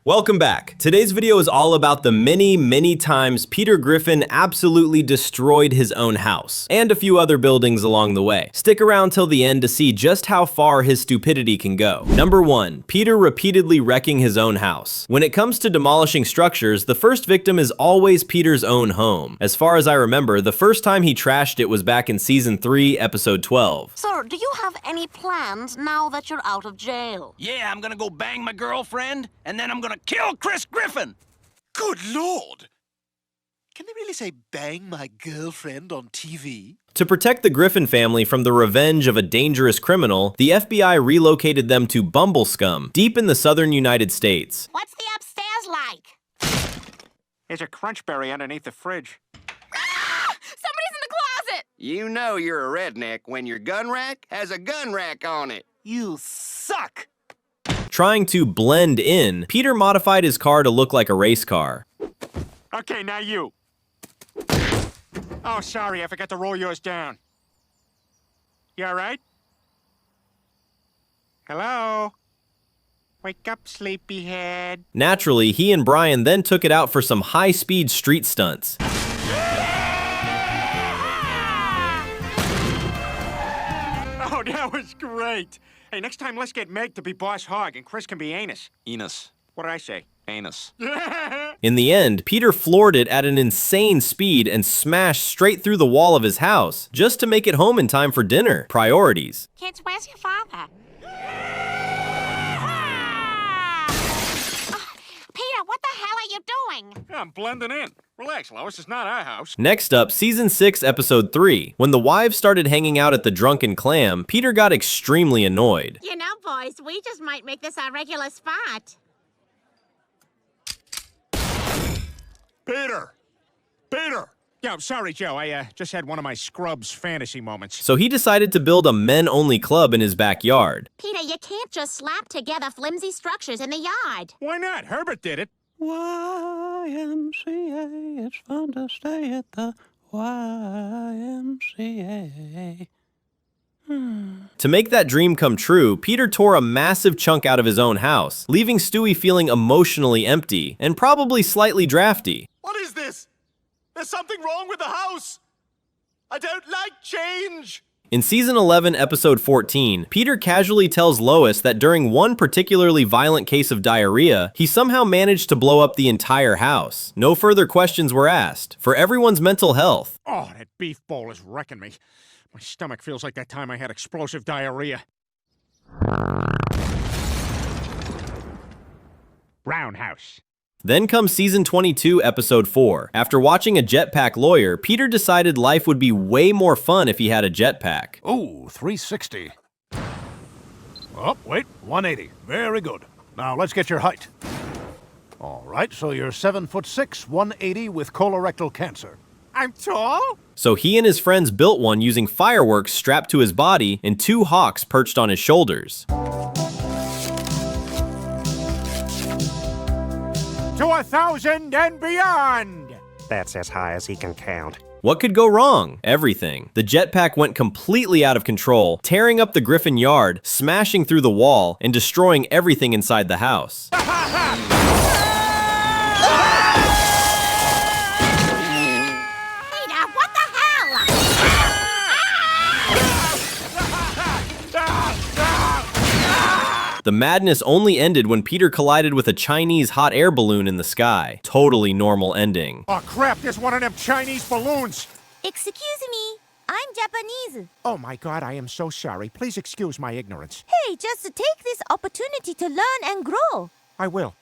Welcome back. Today's video is all about the many times Peter Griffin absolutely destroyed his own house, and a few other buildings along the way. Stick around till the end to see just how far his stupidity can go. Number 1. Peter repeatedly wrecking his own house. When it comes to demolishing structures, the first victim is always Peter's own home. As far as I remember, the first time he trashed it was back in Season 3, Episode 12. Sir, do you have any plans now that you're out of jail? Yeah, I'm gonna go bang my girlfriend, and then I'm gonna kill Chris Griffin! Good Lord! Can they really say bang my girlfriend on TV? To protect the Griffin family from the revenge of a dangerous criminal, the FBI relocated them to Bumblescum, deep in the southern United States. What's the upstairs like? There's a crunchberry underneath the fridge. Ah! Somebody's in the closet! You know you're a redneck when your gun rack has a gun rack on it. You suck! Trying to blend in, Peter modified his car to look like a race car. Okay, now you. Oh, sorry, I forgot to roll yours down. You all right? Hello? Wake up, sleepyhead. Naturally, he and Brian then took it out for some high-speed street stunts. Oh, that was great. Hey, next time let's get Meg to be Boss Hog and Chris can be Anus. Enos. What did I say? Anus. In the end, Peter floored it at an insane speed and smashed straight through the wall of his house, just to make it home in time for dinner. Priorities. Kids, where's your father? Peter, what the hell are you doing? Yeah, I'm blending in. Relax, Lois, it's not our house. Next up, Season 6, Episode 3. When the wives started hanging out at the Drunken Clam, Peter got extremely annoyed. You know, boys, we just might make this our regular spot. Peter! Peter! Yeah, sorry, Joe. I just had one of my Scrubs fantasy moments. So he decided to build a men-only club in his backyard. Peter, you can't just slap together flimsy structures in the yard. Why not? Herbert did it. YMCA, it's fun to stay at the YMCA. To make that dream come true, Peter tore a massive chunk out of his own house, leaving Stewie feeling emotionally empty and probably slightly drafty. What is this? There's something wrong with the house! I don't like change! In Season 11, Episode 14, Peter casually tells Lois that during one particularly violent case of diarrhea, he somehow managed to blow up the entire house. No further questions were asked, for everyone's mental health. Oh, that beef bowl is wrecking me. My stomach feels like that time I had explosive diarrhea. Roundhouse. Then comes Season 22, Episode 4. After watching A Jetpack Lawyer, Peter decided life would be way more fun if he had a jetpack. Oh, 360. Oh, wait, 180. Very good. Now let's get your height. All right, so you're 7'6", 180 with colorectal cancer. I'm tall? So he and his friends built one using fireworks strapped to his body and 2 hawks perched on his shoulders. To 1,000 and beyond! That's as high as he can count. What could go wrong? Everything. The jetpack went completely out of control, tearing up the Griffin yard, smashing through the wall, and destroying everything inside the house. Peter, what the hell? The madness only ended when Peter collided with a Chinese hot air balloon in the sky. Totally normal ending. Oh, crap, there's one of them Chinese balloons! Excuse me, I'm Japanese. Oh my God, I am so sorry. Please excuse my ignorance. Hey, just take this opportunity to learn and grow. I will.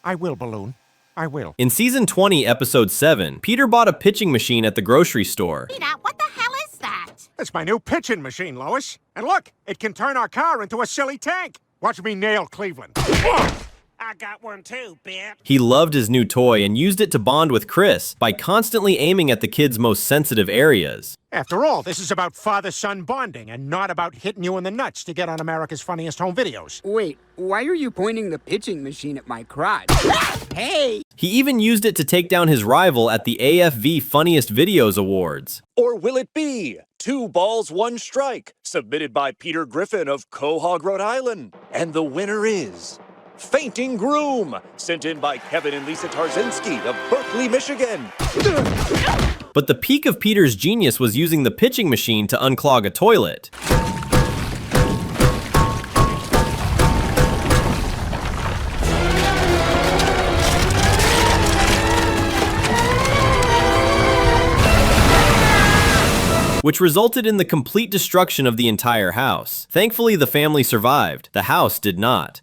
I will, Balloon. I will. In Season 20, Episode 7, Peter bought a pitching machine at the grocery store. Peter, what the hell is that? It's my new pitching machine, Lois. And look, it can turn our car into a silly tank. Watch me nail Cleveland. I got one too, bitch. He loved his new toy and used it to bond with Chris by constantly aiming at the kid's most sensitive areas. After all, this is about father-son bonding and not about hitting you in the nuts to get on America's Funniest Home Videos. Wait, why are you pointing the pitching machine at my crotch? Hey! He even used it to take down his rival at the AFV Funniest Videos Awards. Or will it be 2 Balls, 1 Strike, submitted by Peter Griffin of Quahog, Rhode Island? And the winner is Fainting Groom, sent in by Kevin and Lisa Tarzinski of Berkeley, Michigan. But the peak of Peter's genius was using the pitching machine to unclog a toilet. Which resulted in the complete destruction of the entire house. Thankfully, the family survived. The house did not.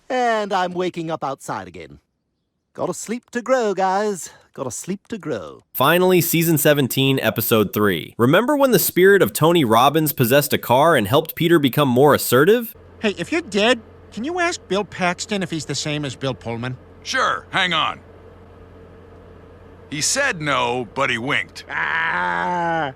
And I'm waking up outside again. Gotta sleep to grow, guys. Gotta sleep to grow. Finally, Season 17, Episode 3. Remember when the spirit of Tony Robbins possessed a car and helped Peter become more assertive? Hey, if you're dead, can you ask Bill Paxton if he's the same as Bill Pullman? Sure, hang on. He said no, but he winked. Ah!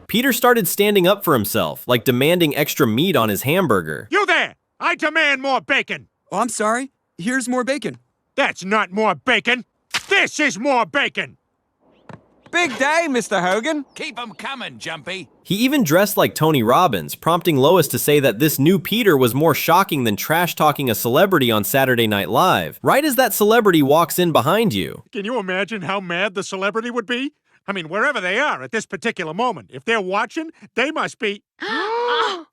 Peter started standing up for himself, like demanding extra meat on his hamburger. You there! I demand more bacon! Oh, I'm sorry. Here's more bacon. That's not more bacon! This is more bacon! Big day, Mr. Hogan. Keep 'em coming, Jumpy. He even dressed like Tony Robbins, prompting Lois to say that this new Peter was more shocking than trash-talking a celebrity on Saturday Night Live, right as that celebrity walks in behind you. Can you imagine how mad the celebrity would be? I mean, wherever they are at this particular moment, if they're watching, they must be... Oh,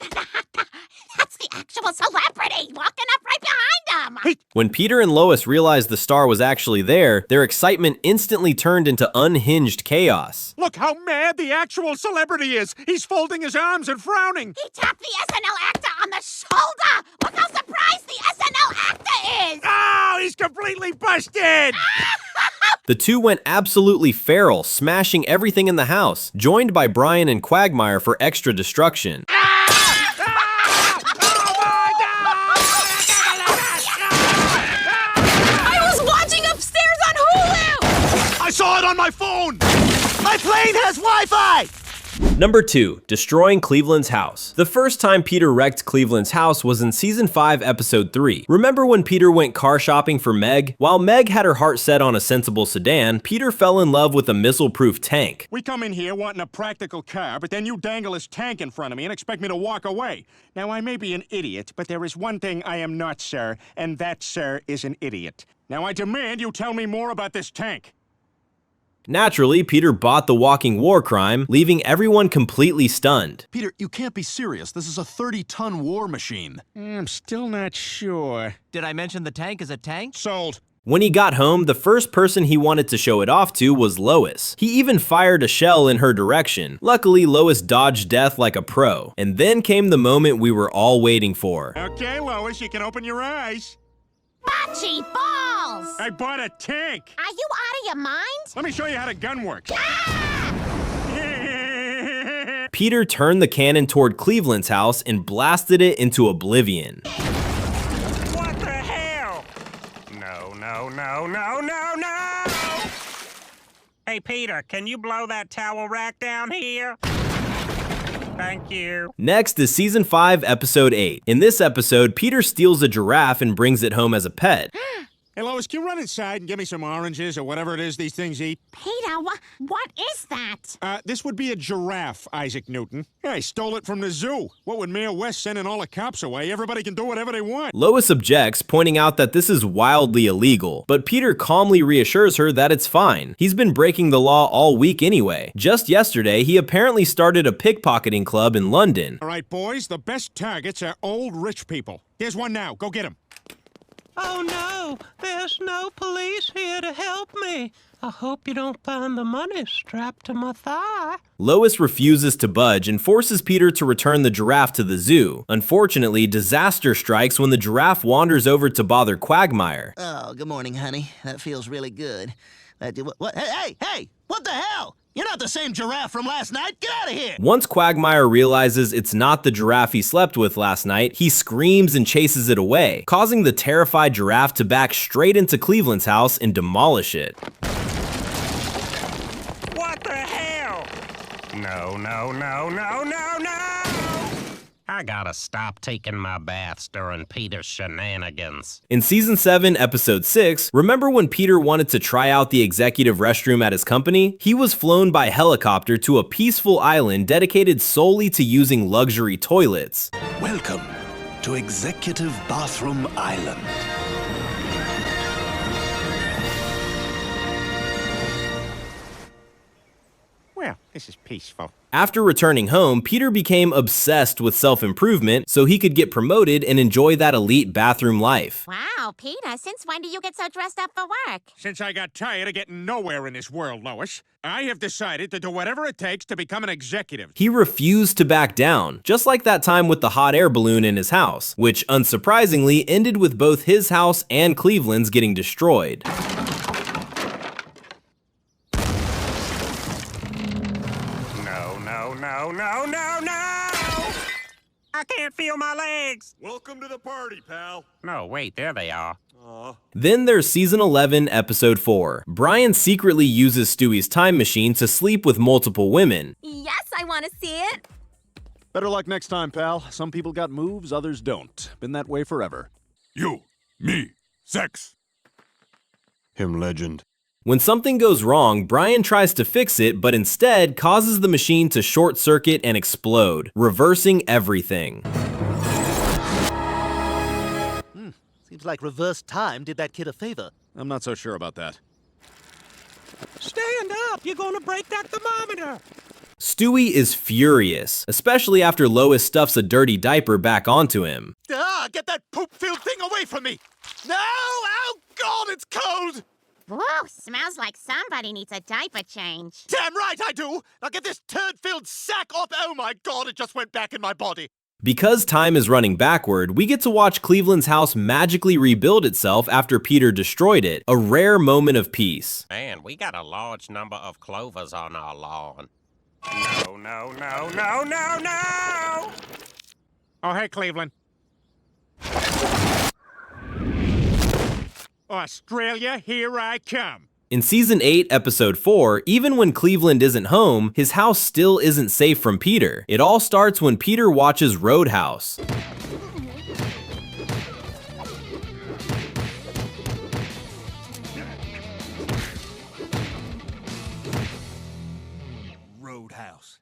that's the actual celebrity walking up right behind him. When Peter and Lois realized the star was actually there, their excitement instantly turned into unhinged chaos. Look how mad the actual celebrity is! He's folding his arms and frowning! He tapped the SNL actor on the shoulder. Look how surprised the SNL actor is. Oh, he's completely busted! The two went absolutely feral, smashing everything in the house, joined by Brian and Quagmire for extra destruction. I was watching upstairs on Hulu. I saw it on my phone! My plane has Wi-Fi! Number 2. Destroying Cleveland's house. The first time Peter wrecked Cleveland's house was in Season 5, Episode 3. Remember when Peter went car shopping for Meg? While Meg had her heart set on a sensible sedan, Peter fell in love with a missile-proof tank. We come in here wanting a practical car, but then you dangle this tank in front of me and expect me to walk away. Now, I may be an idiot, but there is one thing I am not, sir, and that, sir, is an idiot. Now, I demand you tell me more about this tank. Naturally, Peter bought the walking war crime, leaving everyone completely stunned. Peter, you can't be serious. This is a 30-ton war machine. I'm still not sure. Did I mention the tank is a tank? Sold. When he got home, the first person he wanted to show it off to was Lois. He even fired a shell in her direction. Luckily, Lois dodged death like a pro. And then came the moment we were all waiting for. Okay, Lois, you can open your eyes. Bocce balls. I bought a tank. Are you out of your mind? Let me show you how the gun works. Peter turned the cannon toward Cleveland's house and blasted it into oblivion. What the hell? No, no, no, no, no, no! Hey, Peter, can you blow that towel rack down here? Thank you. Next is Season 5, Episode 8. In this episode, Peter steals a giraffe and brings it home as a pet. Hey, Lois, can you run inside and give me some oranges or whatever it is these things eat? Peter, what is that? This would be a giraffe, Isaac Newton. Yeah, I stole it from the zoo. What with Mayor West sending all the cops away, everybody can do whatever they want. Lois objects, pointing out that this is wildly illegal, but Peter calmly reassures her that it's fine. He's been breaking the law all week anyway. Just yesterday, he apparently started a pickpocketing club in London. All right, boys, the best targets are old rich people. Here's one now. Go get him. Oh no, there's no police here to help me. I hope you don't find the money strapped to my thigh. Lois refuses to budge and forces Peter to return the giraffe to the zoo. Unfortunately, disaster strikes when the giraffe wanders over to bother Quagmire. Oh, good morning, honey. That feels really good. What? Hey! What the hell? You're not the same giraffe from last night. Get out of here! Once Quagmire realizes it's not the giraffe he slept with last night, he screams and chases it away, causing the terrified giraffe to back straight into Cleveland's house and demolish it. What the hell? No, no, no, no, no, no! I gotta stop taking my baths during Peter's shenanigans. In Season 7, Episode 6, remember when Peter wanted to try out the executive restroom at his company? He was flown by helicopter to a peaceful island dedicated solely to using luxury toilets. Welcome to Executive Bathroom Island. Well, this is peaceful. After returning home, Peter became obsessed with self-improvement so he could get promoted and enjoy that elite bathroom life. Wow, Peter, since when do you get so dressed up for work? Since I got tired of getting nowhere in this world, Lois, I have decided to do whatever it takes to become an executive. He refused to back down, just like that time with the hot air balloon in his house, which unsurprisingly ended with both his house and Cleveland's getting destroyed. No! I can't feel my legs! Welcome to the party, pal. No, wait, there they are. Then there's Season 11, Episode 4. Brian secretly uses Stewie's time machine to sleep with multiple women. Yes, I want to see it. Better luck next time, pal. Some people got moves, others don't. Been that way forever. You, me, sex. Him legend. When something goes wrong, Brian tries to fix it, but instead causes the machine to short circuit and explode, reversing everything. Seems like reverse time did that kid a favor. I'm not so sure about that. Stand up! You're gonna break that thermometer! Stewie is furious, especially after Lois stuffs a dirty diaper back onto him. Ah, get that poop-filled thing away from me! No! Oh, God, it's cold! Whoa, smells like somebody needs a diaper change. Damn right I do! Now get this turd-filled sack off! Oh my God, it just went back in my body. Because time is running backward, we get to watch Cleveland's house magically rebuild itself after Peter destroyed it, a rare moment of peace. Man, we got a large number of clovers on our lawn. No! Oh, hey, Cleveland. Australia, here I come. In Season 8, Episode 4, even when Cleveland isn't home, his house still isn't safe from Peter. It all starts when Peter watches Roadhouse.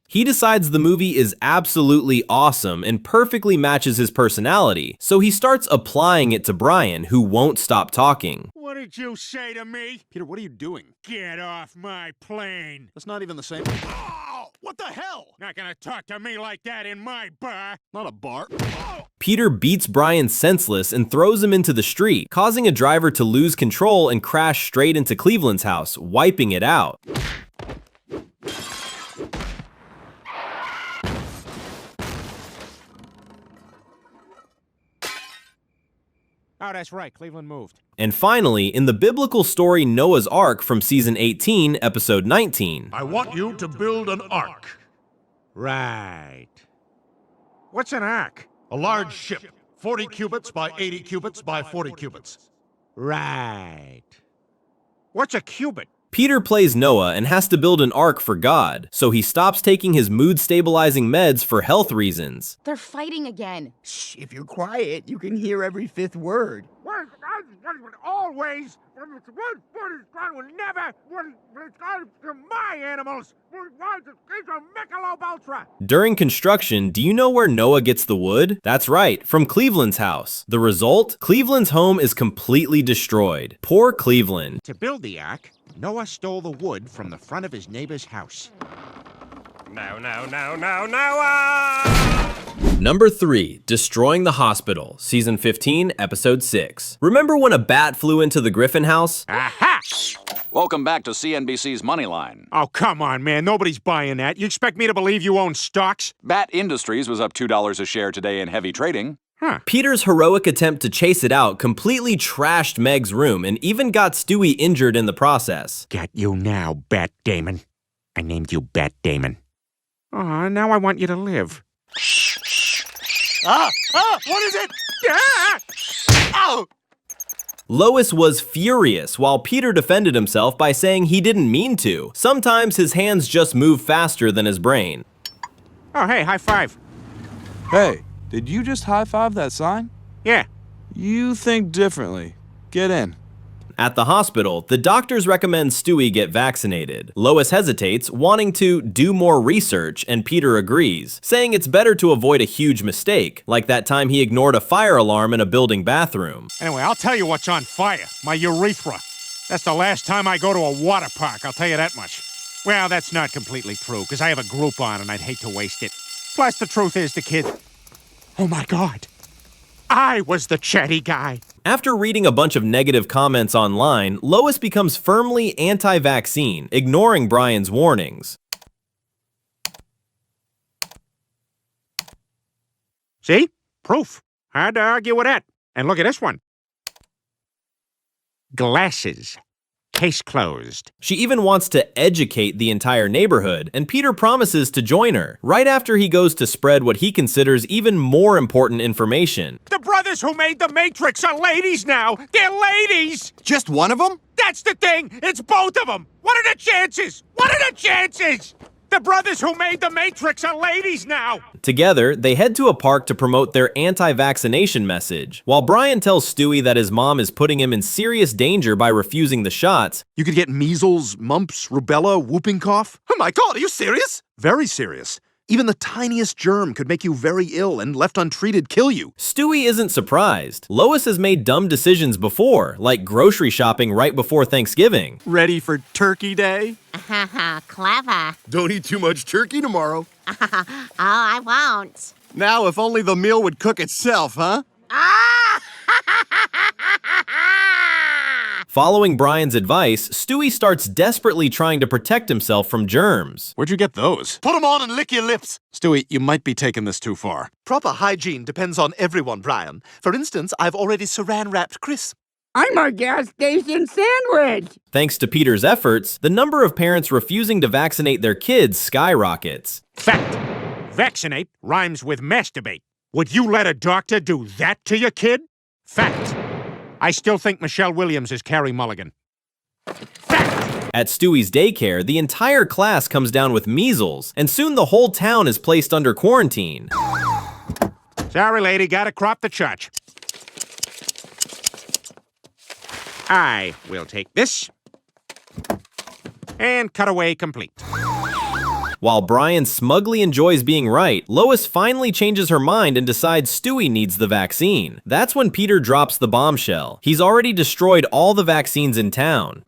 He decides the movie is absolutely awesome and perfectly matches his personality, so he starts applying it to Brian, who won't stop talking. What did you say to me? Peter, what are you doing? Get off my plane. That's not even the same. Oh, what the hell? Not gonna talk to me like that in my bar. Not a bar. Peter beats Brian senseless and throws him into the street, causing a driver to lose control and crash straight into Cleveland's house, wiping it out. Oh, that's right. Cleveland moved. And finally, in the biblical story Noah's Ark from Season 18, Episode 19. I want you to build an ark. Right. What's an ark? A large ship, 40 cubits by 80 cubits by 40 cubits. Right. What's a cubit? Peter plays Noah and has to build an ark for God, so he stops taking his mood-stabilizing meds for health reasons. They're fighting again. Shh, if you're quiet, you can hear every fifth word. Always, one foot is gone, will never, it's gone to my animals. It's a Michelob Ultra. During construction, do you know where Noah gets the wood? That's right, from Cleveland's house. The result? Cleveland's home is completely destroyed. Poor Cleveland. To build the ark, Noah stole the wood from the front of his neighbor's house. No! Number 3, Destroying the Hospital, Season 15, Episode 6. Remember when a bat flew into the Griffin house? Aha! Welcome back to CNBC's Moneyline. Oh, come on, man. Nobody's buying that. You expect me to believe you own stocks? Bat Industries was up $2 a share today in heavy trading. Peter's heroic attempt to chase it out completely trashed Meg's room and even got Stewie injured in the process. Got you now, Bat Damon. I named you Bat Damon. Oh, now I want you to live. What is it? Ow! Lois was furious while Peter defended himself by saying he didn't mean to. Sometimes his hands just move faster than his brain. Oh, hey, high five. Hey, Did you just high-five that sign? Yeah. You think differently. Get in. At the hospital, the doctors recommend Stewie get vaccinated. Lois hesitates, wanting to do more research, and Peter agrees, saying it's better to avoid a huge mistake, like that time he ignored a fire alarm in a building bathroom. Anyway, I'll tell you what's on fire. My urethra. That's the last time I go to a water park, I'll tell you that much. Well, that's not completely true, because I have a Groupon and I'd hate to waste it. Plus, the truth is, the kid... Oh my God. I was the chatty guy. After reading a bunch of negative comments online, Lois becomes firmly anti-vaccine, ignoring Brian's warnings. See? Proof. Hard to argue with that. And look at this one. Glasses. Case closed. She even wants to educate the entire neighborhood, and Peter promises to join her, right after he goes to spread what he considers even more important information. The brothers who made the Matrix are ladies now! They're ladies! Just one of them? That's the thing! It's both of them! What are the chances? What are the chances? The brothers who made the Matrix are ladies now! Together, they head to a park to promote their anti-vaccination message. While Brian tells Stewie that his mom is putting him in serious danger by refusing the shots, You could get measles, mumps, rubella, whooping cough. Oh my God, are you serious? Very serious. Even the tiniest germ could make you very ill and left untreated kill you. Stewie isn't surprised. Lois has made dumb decisions before, like grocery shopping right before Thanksgiving. Ready for Turkey Day? Clever. Don't eat too much turkey tomorrow. Oh, I won't. Now, if only the meal would cook itself, huh? Following Brian's advice, Stewie starts desperately trying to protect himself from germs. Where'd you get those? Put 'em on and lick your lips. Stewie, you might be taking this too far. Proper hygiene depends on everyone, Brian. For instance, I've already saran-wrapped Chris. I'm a gas station sandwich. Thanks to Peter's efforts, the number of parents refusing to vaccinate their kids skyrockets. Fact. Vaccinate rhymes with masturbate. Would you let a doctor do that to your kid? Fact. I still think Michelle Williams is Carrie Mulligan. Fact. At Stewie's daycare, the entire class comes down with measles, and soon the whole town is placed under quarantine. Sorry, lady, gotta crop the church. I will take this and cut away complete. While Brian smugly enjoys being right, Lois finally changes her mind and decides Stewie needs the vaccine. That's when Peter drops the bombshell. He's already destroyed all the vaccines in town.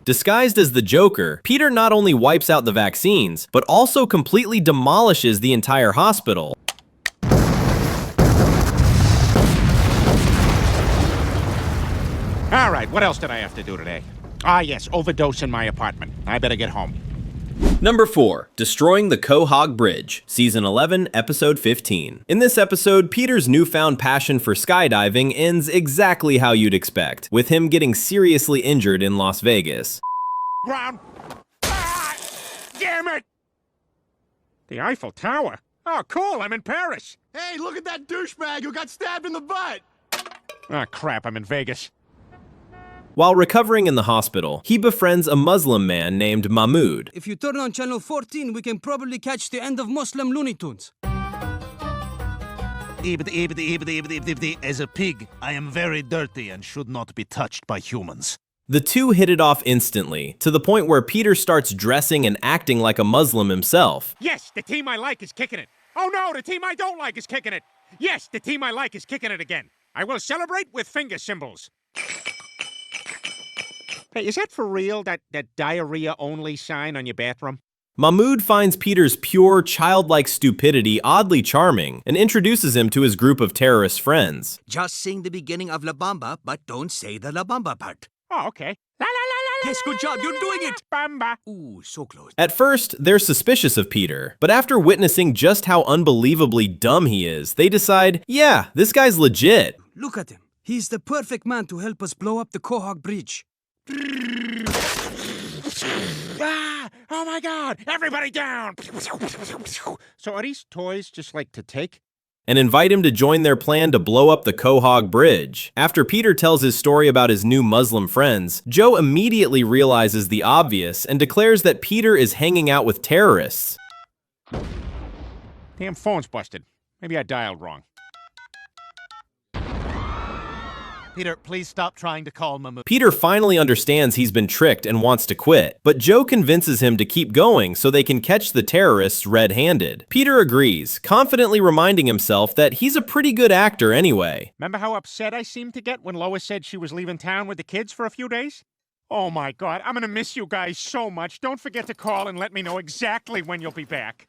Disguised as the Joker, Peter not only wipes out the vaccines, but also completely demolishes the entire hospital. All right, what else did I have to do today? Ah, yes, overdose in my apartment. I better get home. Number 4. Destroying the Quahog Bridge, Season 11, Episode 15. In this episode, Peter's newfound passion for skydiving ends exactly how you'd expect, with him getting seriously injured in Las Vegas. Ground. Ah, damn it! The Eiffel Tower. Oh, cool, I'm in Paris. Hey, look at that douchebag who got stabbed in the butt. Ah, crap, I'm in Vegas. While recovering in the hospital, he befriends a Muslim man named Mahmoud. If you turn on channel 14, we can probably catch the end of Muslim Looney Tunes. As a pig, I am very dirty and should not be touched by humans. The two hit it off instantly, to the point where Peter starts dressing and acting like a Muslim himself. Yes, the team I like is kicking it. Oh no, the team I don't like is kicking it. Yes, the team I like is kicking it again. I will celebrate with finger symbols. Hey, is that for real, that diarrhea-only sign on your bathroom? Mahmoud finds Peter's pure, childlike stupidity oddly charming and introduces him to his group of terrorist friends. Just sing the beginning of La Bamba, but don't say the La Bamba part. Oh, okay. La la la la. Yes, good job, you're doing it. Bamba. Ooh, so close. At first, they're suspicious of Peter, but after witnessing just how unbelievably dumb he is, they decide, yeah, this guy's legit. Look at him. He's the perfect man to help us blow up the Quahog Bridge. Ah! Oh my God! Everybody down! So are these toys just like to take? and invite him to join their plan to blow up the Quahog Bridge. After Peter tells his story about his new Muslim friends, Joe immediately realizes the obvious and declares that Peter is hanging out with terrorists. Damn phone's busted. Maybe I dialed wrong. Peter, please stop trying to call Mahmood. Peter finally understands he's been tricked and wants to quit, but Joe convinces him to keep going so they can catch the terrorists red-handed. Peter agrees, confidently reminding himself that he's a pretty good actor anyway. Remember how upset I seemed to get when Lois said she was leaving town with the kids for a few days? Oh my God, I'm gonna miss you guys so much. Don't forget to call and let me know exactly when you'll be back.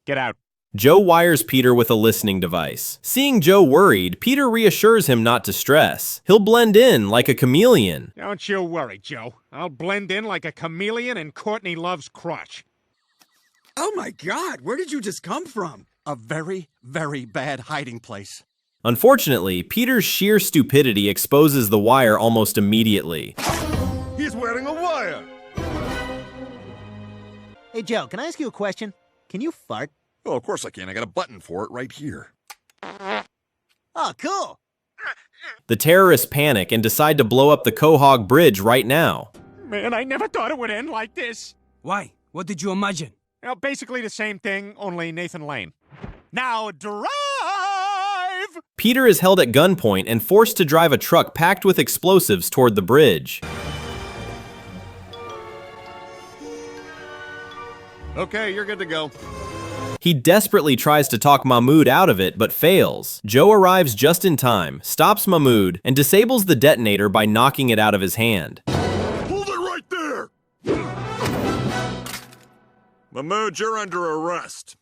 Get out. Joe wires Peter with a listening device. Seeing Joe worried, Peter reassures him not to stress. He'll blend in like a chameleon. Don't you worry, Joe. I'll blend in like a chameleon in Courtney Love's crotch. Oh my God, where did you just come from? A very, very bad hiding place. Unfortunately, Peter's sheer stupidity exposes the wire almost immediately. He's wearing a wire! Hey, Joe, can I ask you a question? Can you fart? Oh, of course I can. I got a button for it right here. Oh, cool. The terrorists panic and decide to blow up the Quahog Bridge right now. Man, I never thought it would end like this. Why? What did you imagine? Well, basically the same thing, only Nathan Lane. Now drive! Peter is held at gunpoint and forced to drive a truck packed with explosives toward the bridge. Okay, you're good to go. He desperately tries to talk Mahmood out of it, but fails. Joe arrives just in time, stops Mahmood, and disables the detonator by knocking it out of his hand. Hold it right there! Mahmood, you're under arrest.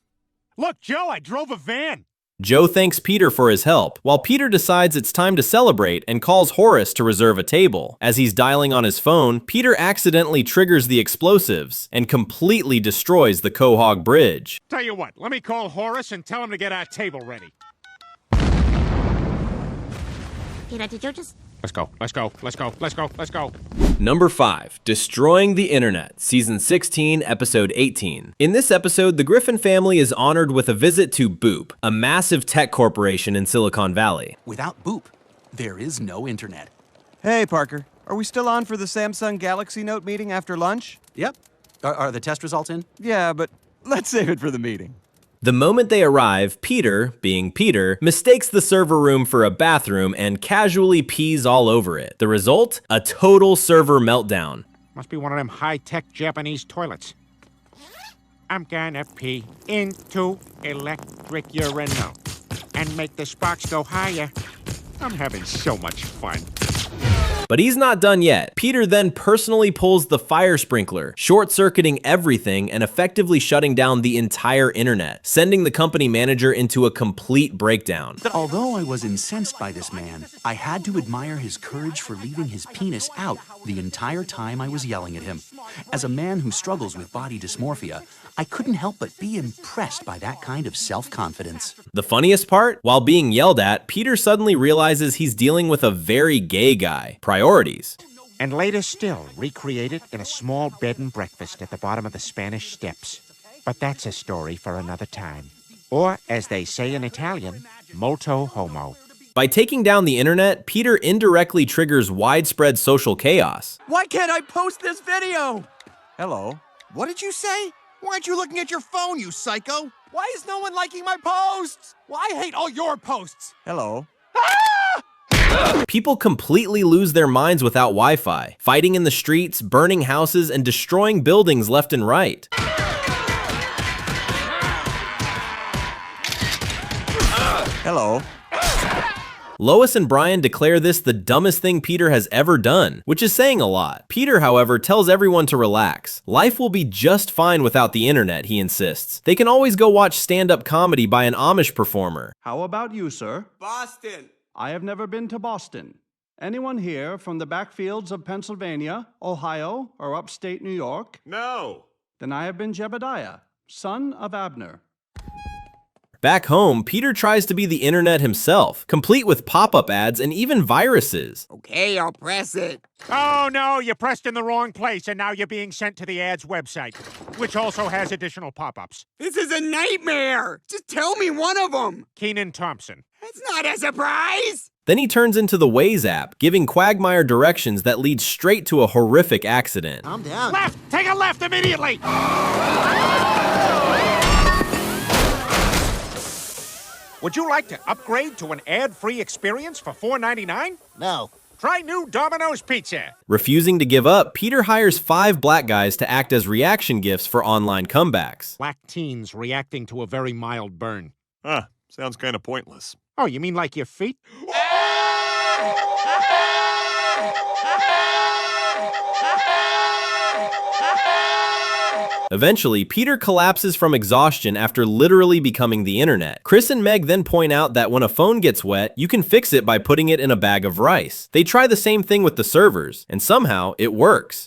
Look, Joe, I drove a van. Joe thanks Peter for his help, while Peter decides it's time to celebrate and calls Horace to reserve a table. As he's dialing on his phone, Peter accidentally triggers the explosives and completely destroys the Quahog Bridge. Tell you what, let me call Horace and tell him to get our table ready. Peter, did you just... Let's go, let's go, let's go, let's go, let's go. Number 5. Destroying the Internet, Season 16, Episode 18. In this episode, the Griffin family is honored with a visit to Boop, a massive tech corporation in Silicon Valley. Without Boop, there is no internet. Hey, Parker. Are we still on for the Samsung Galaxy Note meeting after lunch? Yep. Are the test results in? Yeah, but let's save it for the meeting. The moment they arrive, Peter, being Peter, mistakes the server room for a bathroom and casually pees all over it. The result? A total server meltdown. Must be one of them high-tech Japanese toilets. I'm gonna pee into electric urinal and make the sparks go higher. I'm having so much fun. But he's not done yet. Peter then personally pulls the fire sprinkler, short-circuiting everything and effectively shutting down the entire internet, sending the company manager into a complete breakdown. Although I was incensed by this man, I had to admire his courage for leaving his penis out the entire time I was yelling at him. As a man who struggles with body dysmorphia, I couldn't help but be impressed by that kind of self-confidence. The funniest part? While being yelled at, Peter suddenly realizes he's dealing with a very gay guy. Priorities. And later still, recreated in a small bed and breakfast at the bottom of the Spanish Steps. But that's a story for another time. Or, as they say in Italian, molto homo. By taking down the internet, Peter indirectly triggers widespread social chaos. Why can't I post this video? Hello? What did you say? Why aren't you looking at your phone, you psycho? Why is no one liking my posts? Well, I hate all your posts. Hello? People completely lose their minds without Wi-Fi, fighting in the streets, burning houses, and destroying buildings left and right. Hello? Lois and Brian declare this the dumbest thing Peter has ever done, which is saying a lot. Peter, however, tells everyone to relax. Life will be just fine without the internet, he insists. They can always go watch stand-up comedy by an Amish performer. How about you, sir? Boston. I have never been to Boston. Anyone here from the backfields of Pennsylvania, Ohio, or upstate New York? No. Then I have been Jebediah, son of Abner. Back home, Peter tries to be the internet himself, complete with pop-up ads and even viruses. Okay, I'll press it. Oh, no, you pressed in the wrong place, and now you're being sent to the ad's website, which also has additional pop-ups. This is a nightmare. Just tell me one of them. Kenan Thompson. It's not a surprise. Then he turns into the Waze app, giving Quagmire directions that lead straight to a horrific accident. Calm down. Left! Take a left immediately! Would you like to upgrade to an ad-free experience for $4.99? No. Try new Domino's Pizza. Refusing to give up, Peter hires 5 black guys to act as reaction gifts for online comebacks. Black teens reacting to a very mild burn. Huh, sounds kind of pointless. Oh, you mean like your feet? Eventually, Peter collapses from exhaustion after literally becoming the internet. Chris and Meg then point out that when a phone gets wet, you can fix it by putting it in a bag of rice. They try the same thing with the servers, and somehow it works.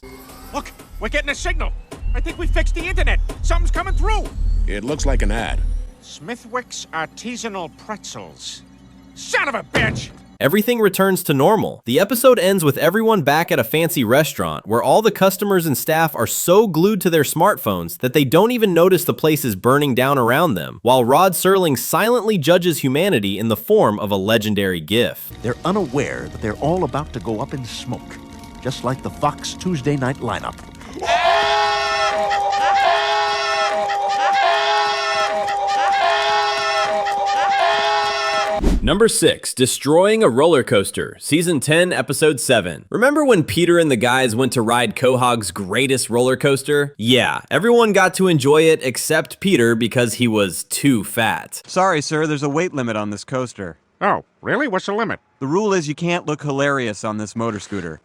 Look, we're getting a signal. I think we fixed the internet. Something's coming through. It looks like an ad. Smithwick's Artisanal Pretzels. Son of a bitch! Everything returns to normal. The episode ends with everyone back at a fancy restaurant where all the customers and staff are so glued to their smartphones that they don't even notice the place is burning down around them, while Rod Serling silently judges humanity in the form of a legendary GIF. They're unaware that they're all about to go up in smoke, just like the Fox Tuesday night lineup. Number 6, Destroying a Roller Coaster, Season 10, Episode 7. Remember when Peter and the guys went to ride Quahog's greatest roller coaster? Yeah, everyone got to enjoy it except Peter because he was too fat. Sorry, sir, there's a weight limit on this coaster. Oh, really? What's the limit? The rule is you can't look hilarious on this motor scooter.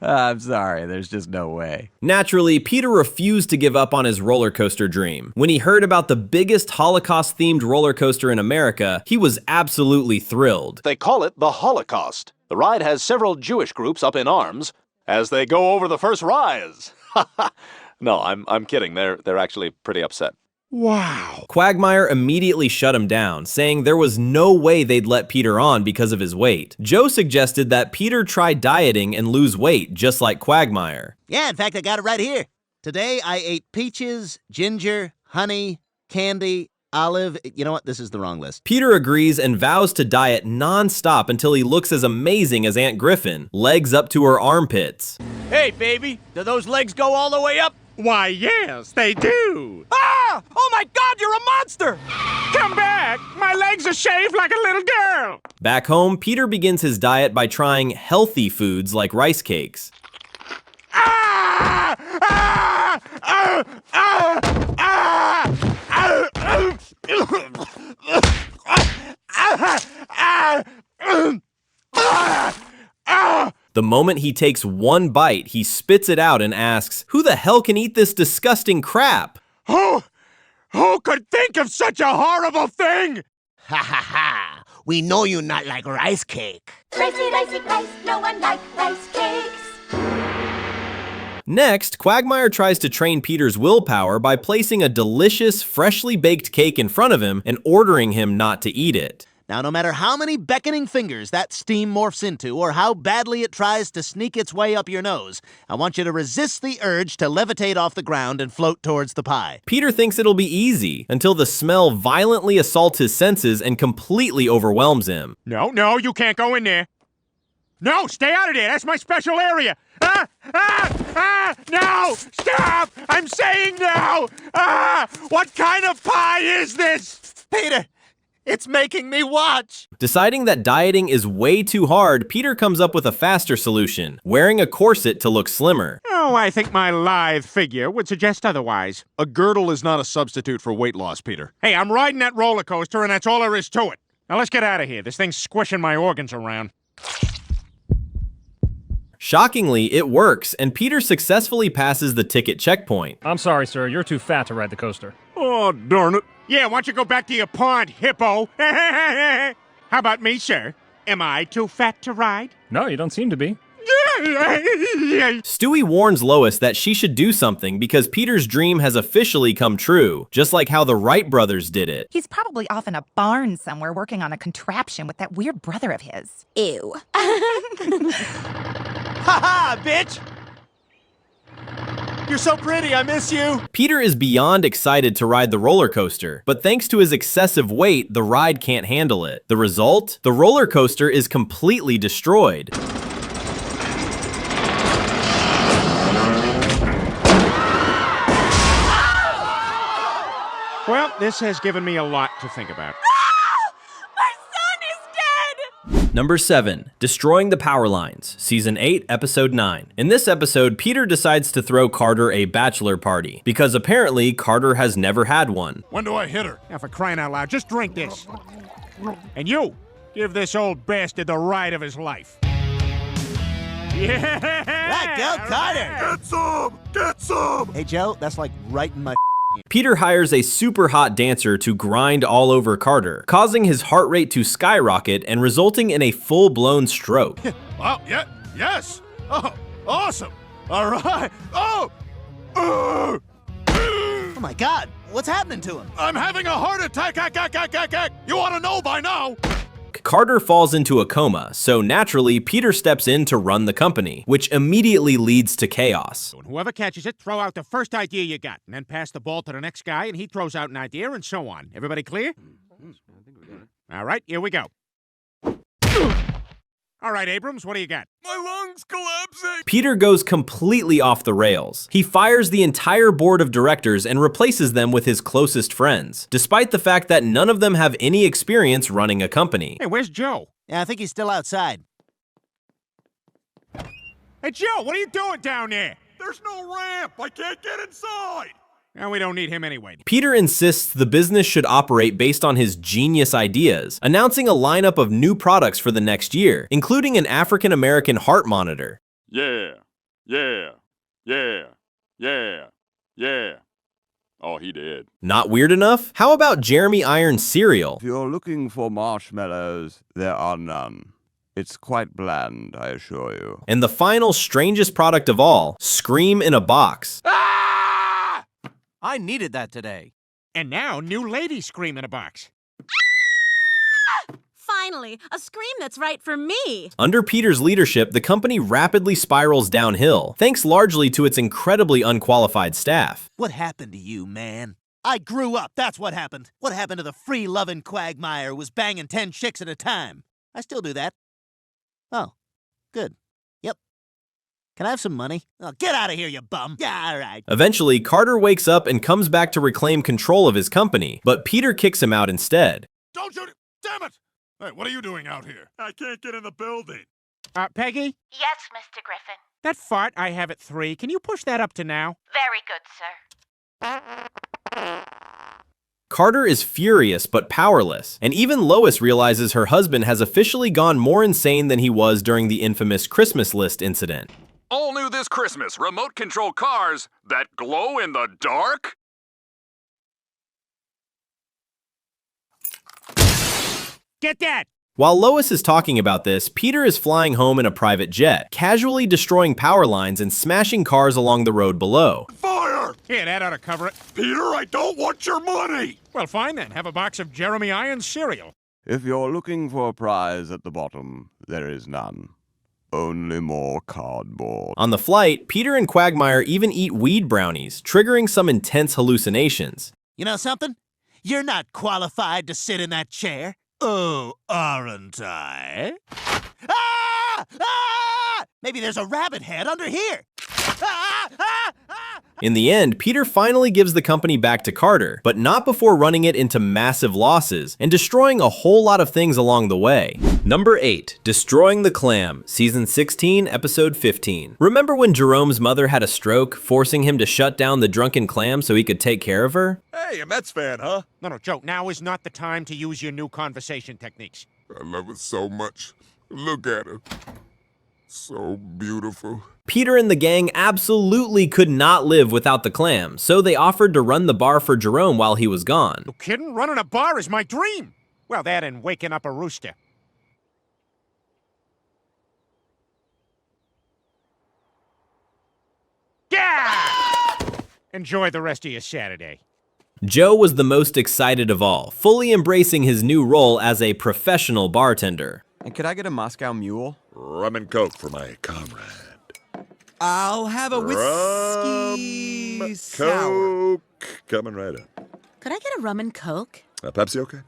I'm sorry, there's just no way. Naturally, Peter refused to give up on his roller coaster dream. When he heard about the biggest Holocaust-themed roller coaster in America, he was absolutely thrilled. They call it the Holocaust. The ride has several Jewish groups up in arms as they go over the first rise. No, I'm kidding. They're actually pretty upset. Wow. Quagmire immediately shut him down, saying there was no way they'd let Peter on because of his weight. Joe suggested that Peter try dieting and lose weight, just like Quagmire. Yeah, in fact, I got it right here. Today, I ate peaches, ginger, honey, candy, olive. You know what? This is the wrong list. Peter agrees and vows to diet non-stop until he looks as amazing as Aunt Griffin, legs up to her armpits. Hey, baby, do those legs go all the way up? Why, yes, they do. Ah! Oh my God, you're a monster! Come back! My legs are shaved like a little girl! Back home, Peter begins his diet by trying healthy foods like rice cakes. Ah! Ah! Ah! Ah! Ah! Ah! The moment he takes one bite, he spits it out and asks, "Who the hell can eat this disgusting crap?" Who could think of such a horrible thing? Ha ha ha! We know you not like rice cake. Ricey, ricey, rice, no one like rice cakes. Next, Quagmire tries to train Peter's willpower by placing a delicious, freshly baked cake in front of him and ordering him not to eat it. Now, no matter how many beckoning fingers that steam morphs into, or how badly it tries to sneak its way up your nose, I want you to resist the urge to levitate off the ground and float towards the pie. Peter thinks it'll be easy, until the smell violently assaults his senses and completely overwhelms him. No, you can't go in there. No, stay out of there. That's my special area. No, stop. I'm saying no. What kind of pie is this? Peter, it's making me watch. Deciding that dieting is way too hard, Peter comes up with a faster solution, wearing a corset to look slimmer. Oh, I think my lithe figure would suggest otherwise. A girdle is not a substitute for weight loss, Peter. Hey, I'm riding that roller coaster, and that's all there is to it. Now let's get out of here. This thing's squishing my organs around. Shockingly, it works, and Peter successfully passes the ticket checkpoint. I'm sorry, sir. You're too fat to ride the coaster. Oh, darn it. Yeah, why don't you go back to your pond, hippo? How about me, sir? Am I too fat to ride? No, you don't seem to be. Stewie warns Lois that she should do something because Peter's dream has officially come true, just like how the Wright brothers did it. He's probably off in a barn somewhere working on a contraption with that weird brother of his. Ew. Ha-ha, bitch! You're so pretty, I miss you! Peter is beyond excited to ride the roller coaster, but thanks to his excessive weight, the ride can't handle it. The result? The roller coaster is completely destroyed. Well, this has given me a lot to think about. Number 7. Destroying the Power Lines, Season 8, Episode 9. In this episode, Peter decides to throw Carter a bachelor party, because apparently Carter has never had one. When do I hit her? Now, for crying out loud, just drink this. And you, give this old bastard the ride of his life. Yeah! Right, go, Carter! Get some! Get some! Hey, Joe, that's like right in my Peter hires a super hot dancer to grind all over Carter, causing his heart rate to skyrocket and resulting in a full-blown stroke. Oh, yeah, yes! Oh, awesome! All right! Oh! Oh my God, what's happening to him? I'm having a heart attack! You ought to know by now! Carter falls into a coma, so naturally, Peter steps in to run the company, which immediately leads to chaos. And whoever catches it, throw out the first idea you got, and then pass the ball to the next guy, and he throws out an idea, and so on. Everybody clear? All right, here we go. All right, Abrams, what do you got? My lungs collapsing! Peter goes completely off the rails. He fires the entire board of directors and replaces them with his closest friends, despite the fact that none of them have any experience running a company. Hey, where's Joe? Yeah, I think he's still outside. Hey, Joe, what are you doing down there? There's no ramp! I can't get inside! Well, we don't need him anyway. Peter insists the business should operate based on his genius ideas, announcing a lineup of new products for the next year, including an African-American heart monitor. Yeah. Oh, he did. Not weird enough? How about Jeremy Irons cereal? If you're looking for marshmallows, there are none. It's quite bland, I assure you. And the final strangest product of all, Scream in a Box. I needed that today. And now, new lady Scream in a Box. Finally, a scream that's right for me. Under Peter's leadership, the company rapidly spirals downhill, thanks largely to its incredibly unqualified staff. What happened to you, man? I grew up, that's what happened. What happened to the free-loving quagmire who was banging 10 chicks at a time? I still do that. Oh, good. Yep. Can I have some money? Oh, get out of here, you bum. Yeah, all right. Eventually, Carter wakes up and comes back to reclaim control of his company, but Peter kicks him out instead. Don't shoot it! Damn it! Hey, what are you doing out here? I can't get in the building. Peggy? Yes, Mr. Griffin. That fart I have at 3, can you push that up to now? Very good, sir. Carter is furious but powerless, and even Lois realizes her husband has officially gone more insane than he was during the infamous Christmas list incident. All new this Christmas, remote control cars that glow in the dark? Get that! While Lois is talking about this, Peter is flying home in a private jet, casually destroying power lines and smashing cars along the road below. Fire! Here, that ought to cover it. Peter, I don't want your money! Well, fine then. Have a box of Jeremy Irons cereal. If you're looking for a prize at the bottom, there is none. Only more cardboard. On the flight, Peter and Quagmire even eat weed brownies, triggering some intense hallucinations. You know something? You're not qualified to sit in that chair. Oh, aren't I? Ah! Ah! Maybe there's a rabbit head under here. Ah! Ah! Ah! In the end, Peter finally gives the company back to Carter, but not before running it into massive losses and destroying a whole lot of things along the way. Number 8. Destroying the Clam, Season 16, Episode 15. Remember when Jerome's mother had a stroke, forcing him to shut down the drunken clam so he could take care of her? Hey, a Mets fan, huh? No, Joe, now is not the time to use your new conversation techniques. I love her so much. Look at her. So beautiful. Peter and the gang absolutely could not live without the clam, so they offered to run the bar for Jerome while he was gone. You kidding? Running a bar is my dream. Well, that and waking up a rooster. Enjoy the rest of your Saturday. Joe was the most excited of all, fully embracing his new role as a professional bartender. And could I get a Moscow Mule? Rum and Coke for my comrade. I'll have a whiskey sour. Coke. Coming right up. Could I get a rum and coke? Pepsi okay?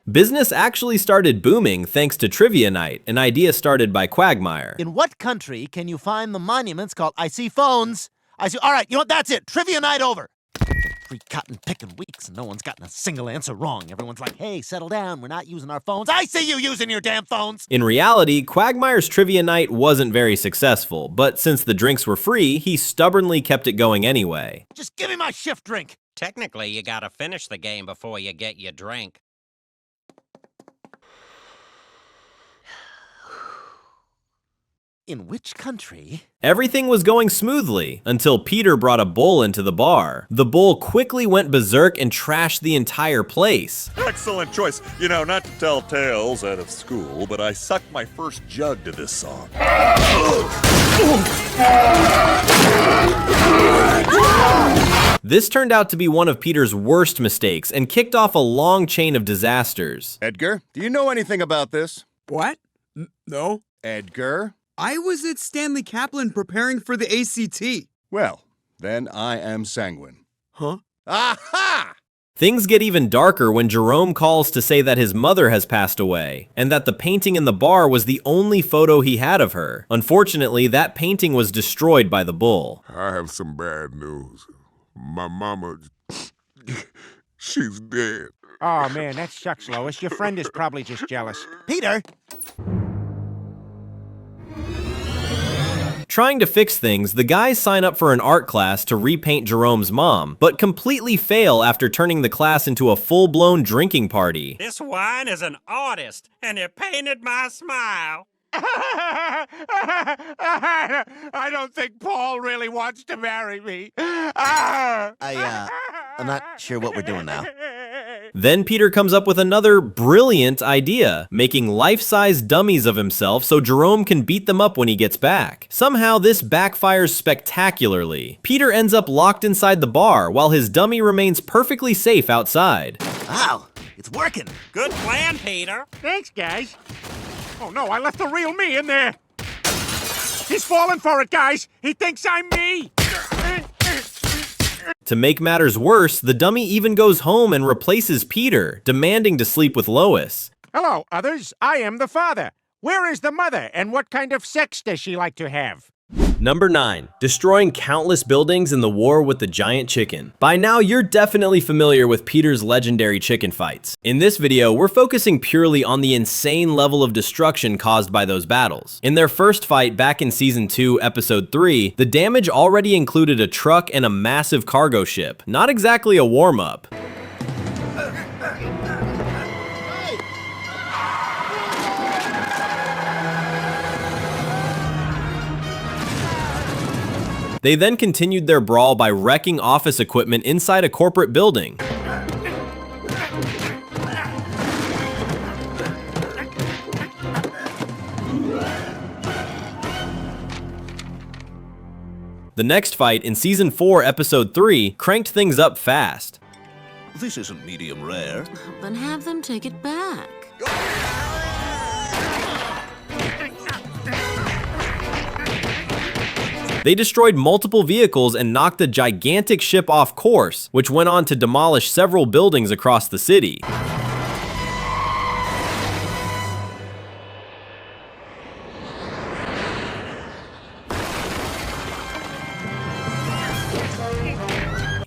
Business actually started booming thanks to Trivia Night, an idea started by Quagmire. In what country can you find the monuments called I See Phones? All right, you know what? That's it. Trivia night over. 3 cotton picking weeks and no one's gotten a single answer wrong. Everyone's like, hey, settle down. We're not using our phones. I see you using your damn phones. In reality, Quagmire's Trivia Night wasn't very successful, but since the drinks were free, he stubbornly kept it going anyway. Just give me my shift drink. Technically, you gotta finish the game before you get your drink. In which country? Everything was going smoothly until Peter brought a bull into the bar. The bull quickly went berserk and trashed the entire place. Excellent choice. You know, not to tell tales out of school, but I sucked my first jug to this song. This turned out to be one of Peter's worst mistakes and kicked off a long chain of disasters. Edgar, do you know anything about this? What? No. Edgar? I was at Stanley Kaplan preparing for the ACT. Well, then I am sanguine. Huh? Aha! Things get even darker when Jerome calls to say that his mother has passed away, and that the painting in the bar was the only photo he had of her. Unfortunately, that painting was destroyed by the bull. I have some bad news. My mama, she's dead. Oh, man, that sucks, Lois. Your friend is probably just jealous. Peter! Trying to fix things, the guys sign up for an art class to repaint Jerome's mom, but completely fail after turning the class into a full-blown drinking party. This wine is an artist, and it painted my smile. I don't think Paul really wants to marry me. I'm not sure what we're doing now. Then Peter comes up with another brilliant idea, making life-size dummies of himself so Jerome can beat them up when he gets back. Somehow this backfires spectacularly. Peter ends up locked inside the bar while his dummy remains perfectly safe outside. Wow, it's working. Good plan, Peter. Thanks, guys. Oh no, I left the real me in there. He's falling for it, guys. He thinks I'm me. To make matters worse, the dummy even goes home and replaces Peter, demanding to sleep with Lois. Hello, others. I am the father. Where is the mother, and what kind of sex does she like to have? Number 9. Destroying countless buildings in the war with the giant chicken. By now, you're definitely familiar with Peter's legendary chicken fights. In this video, we're focusing purely on the insane level of destruction caused by those battles. In their first fight back in Season 2, Episode 3, the damage already included a truck and a massive cargo ship. Not exactly a warm-up. They then continued their brawl by wrecking office equipment inside a corporate building. The next fight, in Season 4, Episode 3, cranked things up fast. This isn't medium rare. Then have them take it back. They destroyed multiple vehicles and knocked a gigantic ship off course, which went on to demolish several buildings across the city.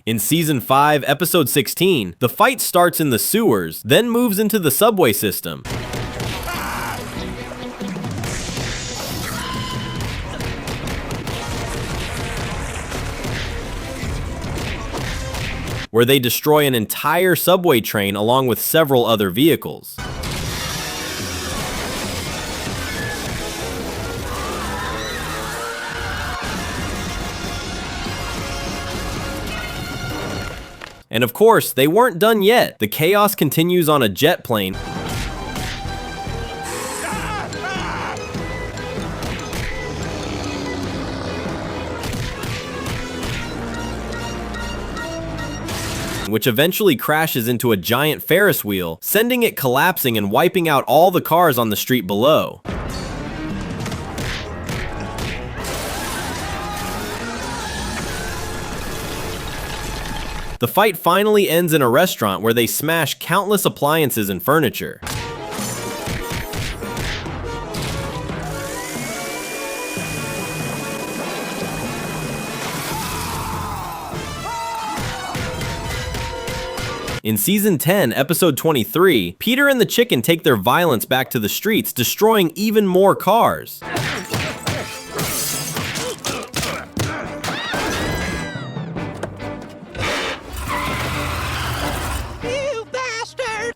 In Season 5, Episode 16, the fight starts in the sewers, then moves into the subway system. Where they destroy an entire subway train along with several other vehicles. And of course, they weren't done yet. The chaos continues on a jet plane. which eventually crashes into a giant Ferris wheel, sending it collapsing and wiping out all the cars on the street below. The fight finally ends in a restaurant where they smash countless appliances and furniture. In Season 10, Episode 23, Peter and the chicken take their violence back to the streets, destroying even more cars.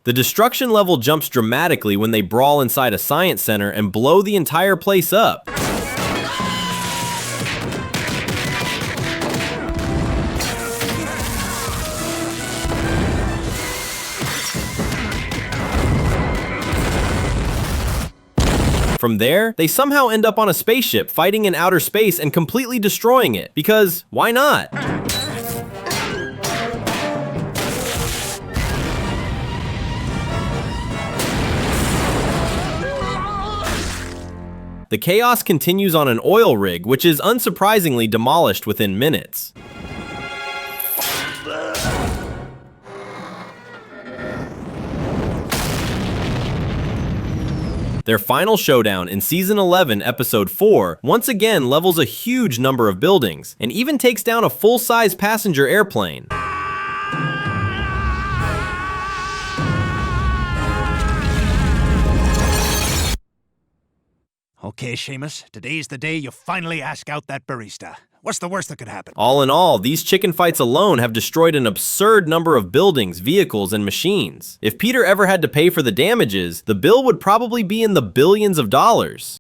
The destruction level jumps dramatically when they brawl inside a science center and blow the entire place up. From there, they somehow end up on a spaceship fighting in outer space and completely destroying it, because why not? The chaos continues on an oil rig, which is unsurprisingly demolished within minutes. Their final showdown in Season 11, Episode 4, once again levels a huge number of buildings, and even takes down a full-size passenger airplane. Okay, Seamus, today's the day you finally ask out that barista. What's the worst that could happen? All in all, these chicken fights alone have destroyed an absurd number of buildings, vehicles, and machines. If Peter ever had to pay for the damages, the bill would probably be in the billions of dollars.